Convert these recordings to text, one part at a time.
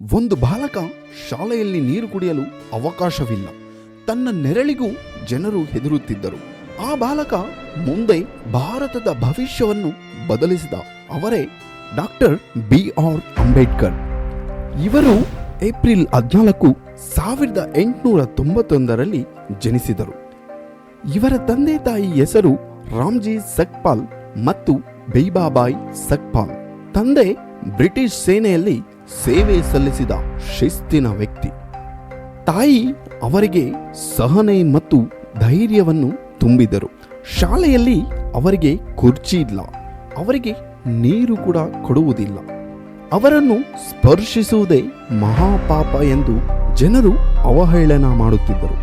ಒಂದು ಬಾಲಕ ಶಾಲೆಯಲ್ಲಿ ನೀರು ಕುಡಿಯಲು ಅವಕಾಶವಿಲ್ಲ. ತನ್ನ ನೆರಳಿಗೂ ಜನರು ಹೆದರುತ್ತಿದ್ದರು. ಆ ಬಾಲಕ ಮುಂದೆ ಭಾರತದ ಭವಿಷ್ಯವನ್ನು ಬದಲಿಸಿದ ಅವರೇ ಡಾಕ್ಟರ್ BR ಅಂಬೇಡ್ಕರ್. ಇವರು ಏಪ್ರಿಲ್ 14, 1891ರಲ್ಲಿ ಜನಿಸಿದರು. ಇವರ ತಂದೆ ತಾಯಿ ಹೆಸರು ರಾಮ್ಜಿ ಸಕ್ಪಾಲ್ ಮತ್ತು ಬೈಬಾಬಾಯಿ ಸಕ್ಪಾಲ್. ತಂದೆ ಬ್ರಿಟಿಷ್ ಸೇನೆಯಲ್ಲಿ ಸೇವೆ ಸಲ್ಲಿಸಿದ ಶಿಸ್ತಿನ ವ್ಯಕ್ತಿ. ತಾಯಿ ಅವರಿಗೆ ಸಹನೆ ಮತ್ತು ಧೈರ್ಯವನ್ನು ತುಂಬಿದರು. ಶಾಲೆಯಲ್ಲಿ ಅವರಿಗೆ ಕುರ್ಚಿ ಇಲ್ಲ, ಅವರಿಗೆ ನೀರು ಕೂಡ ಕೊಡುವುದಿಲ್ಲ. ಅವರನ್ನು ಸ್ಪರ್ಶಿಸುವುದೇ ಮಹಾಪಾಪ ಎಂದು ಜನರು ಅವಹೇಳನ ಮಾಡುತ್ತಿದ್ದರು.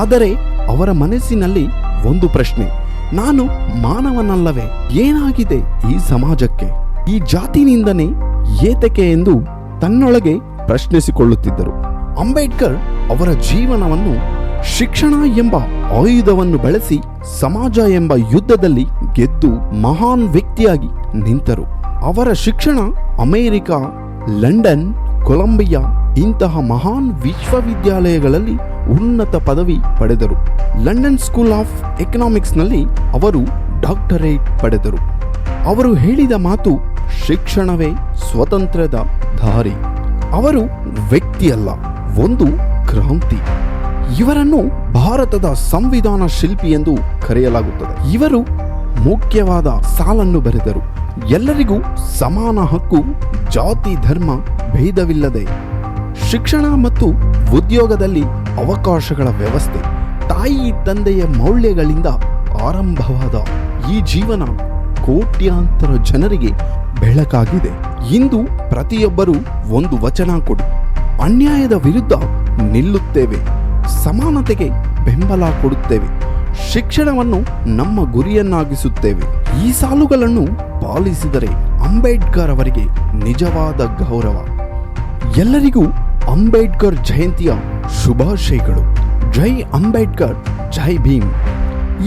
ಆದರೆ ಅವರ ಮನಸ್ಸಿನಲ್ಲಿ ಒಂದು ಪ್ರಶ್ನೆ: ನಾನು ಮಾನವನಲ್ಲವೇ? ಏನಾಗಿದೆ ಈ ಸಮಾಜಕ್ಕೆ? ಈ ಜಾತಿನಿಂದನೇ ಏತಕ್ಕೆ ಎಂದು ತನ್ನೊಳಗೆ ಪ್ರಶ್ನಿಸಿಕೊಳ್ಳುತ್ತಿದ್ದರು. ಅಂಬೇಡ್ಕರ್ ಅವರ ಜೀವನವನ್ನು ಶಿಕ್ಷಣ ಎಂಬ ಆಯುಧವನ್ನು ಬಳಸಿ ಸಮಾಜ ಎಂಬ ಯುದ್ಧದಲ್ಲಿ ಗೆದ್ದು ಮಹಾನ್ ವ್ಯಕ್ತಿಯಾಗಿ ನಿಂತರು. ಅವರ ಶಿಕ್ಷಣ ಅಮೆರಿಕ, ಲಂಡನ್, ಕೊಲಂಬಿಯಾ ಇಂತಹ ಮಹಾನ್ ವಿಶ್ವವಿದ್ಯಾಲಯಗಳಲ್ಲಿ ಉನ್ನತ ಪದವಿ ಪಡೆದರು. ಲಂಡನ್ ಸ್ಕೂಲ್ ಆಫ್ ಎಕನಾಮಿಕ್ಸ್ನಲ್ಲಿ ಅವರು ಡಾಕ್ಟರೇಟ್ ಪಡೆದರು. ಅವರು ಹೇಳಿದ ಮಾತು: ಶಿಕ್ಷಣವೇ ಸ್ವತಂತ್ರದ ದಾರಿ. ಅವರು ವ್ಯಕ್ತಿಯಲ್ಲ, ಒಂದು ಕ್ರಾಂತಿ. ಇವರನ್ನು ಭಾರತದ ಸಂವಿಧಾನ ಶಿಲ್ಪಿ ಎಂದು ಕರೆಯಲಾಗುತ್ತದೆ. ಇವರು ಮುಖ್ಯವಾದ ಸಾಲನ್ನು ಬರೆದರು: ಎಲ್ಲರಿಗೂ ಸಮಾನ ಹಕ್ಕು, ಜಾತಿ ಧರ್ಮ ಭೇದವಿಲ್ಲದೆ ಶಿಕ್ಷಣ ಮತ್ತು ಉದ್ಯೋಗದಲ್ಲಿ ಅವಕಾಶಗಳ ವ್ಯವಸ್ಥೆ. ತಾಯಿ ತಂದೆಯ ಮೌಲ್ಯಗಳಿಂದ ಆರಂಭವಾದ ಈ ಜೀವನ ಕೋಟ್ಯಾಂತರ ಜನರಿಗೆ ಬೆಳಕಾಗಿದೆ. ಇಂದು ಪ್ರತಿಯೊಬ್ಬರೂ ಒಂದು ವಚನ ಕೊಡಿ: ಅನ್ಯಾಯದ ವಿರುದ್ಧ ನಿಲ್ಲುತ್ತೇವೆ, ಸಮಾನತೆಗೆ ಬೆಂಬಲ ಕೊಡುತ್ತೇವೆ, ಶಿಕ್ಷಣವನ್ನು ನಮ್ಮ ಗುರಿಯನ್ನಾಗಿಸುತ್ತೇವೆ. ಈ ಸಾಲುಗಳನ್ನು ಪಾಲಿಸಿದರೆ ಅಂಬೇಡ್ಕರ್ ಅವರಿಗೆ ನಿಜವಾದ ಗೌರವ. ಎಲ್ಲರಿಗೂ ಅಂಬೇಡ್ಕರ್ ಜಯಂತಿಯ ಶುಭಾಶಯಗಳು. ಜೈ ಅಂಬೇಡ್ಕರ್, ಜೈ ಭೀಮ್.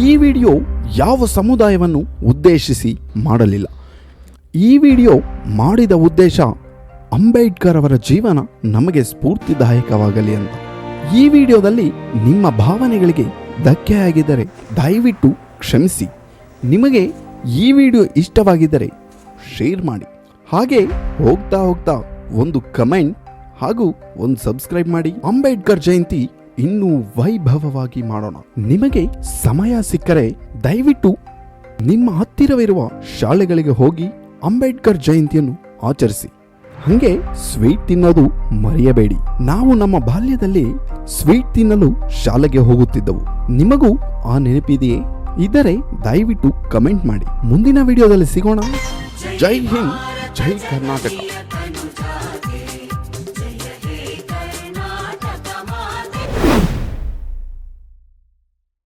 ಈ ವಿಡಿಯೋ ಯಾವ ಸಮುದಾಯವನ್ನು ಉದ್ದೇಶಿಸಿ ಮಾಡಲಿಲ್ಲ. ಈ ವಿಡಿಯೋ ಮಾಡಿದ ಉದ್ದೇಶ ಅಂಬೇಡ್ಕರ್ ಅವರ ಜೀವನ ನಮಗೆ ಸ್ಫೂರ್ತಿದಾಯಕವಾಗಲಿ ಅಂತ. ಈ ವಿಡಿಯೋದಲ್ಲಿ ನಿಮ್ಮ ಭಾವನೆಗಳಿಗೆ ಧಕ್ಕೆಯಾಗಿದ್ದರೆ ದಯವಿಟ್ಟು ಕ್ಷಮಿಸಿ. ನಿಮಗೆ ಈ ವಿಡಿಯೋ ಇಷ್ಟವಾಗಿದ್ದರೆ ಶೇರ್ ಮಾಡಿ. ಹಾಗೆ ಹೋಗ್ತಾ ಹೋಗ್ತಾ ಒಂದು ಕಮೆಂಟ್ ಹಾಗೂ ಒಂದು ಸಬ್ಸ್ಕ್ರೈಬ್ ಮಾಡಿ. ಅಂಬೇಡ್ಕರ್ ಜಯಂತಿ ಇನ್ನೂ ವೈಭವವಾಗಿ ಮಾಡೋಣ. ನಿಮಗೆ ಸಮಯ ಸಿಕ್ಕರೆ ದಯವಿಟ್ಟು ನಿಮ್ಮ ಹತ್ತಿರವಿರುವ ಶಾಲೆಗಳಿಗೆ ಹೋಗಿ ಅಂಬೇಡ್ಕರ್ ಜಯಂತಿಯನ್ನು ಆಚರಿಸಿ. ಹಂಗೆ ಸ್ವೀಟ್ ತಿನ್ನೋದು ಮರೆಯಬೇಡಿ. ನಾವು ನಮ್ಮ ಬಾಲ್ಯದಲ್ಲಿ ಸ್ವೀಟ್ ತಿನ್ನಲು ಶಾಲೆಗೆ ಹೋಗುತ್ತಿದ್ದವು. ನಿಮಗೂ ಆ ನೆನಪಿದೆಯೇ? ಇದ್ದರೆ ದಯವಿಟ್ಟು ಕಮೆಂಟ್ ಮಾಡಿ. ಮುಂದಿನ ವಿಡಿಯೋದಲ್ಲಿ ಸಿಗೋಣ. ಜೈ ಹಿಂದ್, ಜೈ ಕರ್ನಾಟಕ.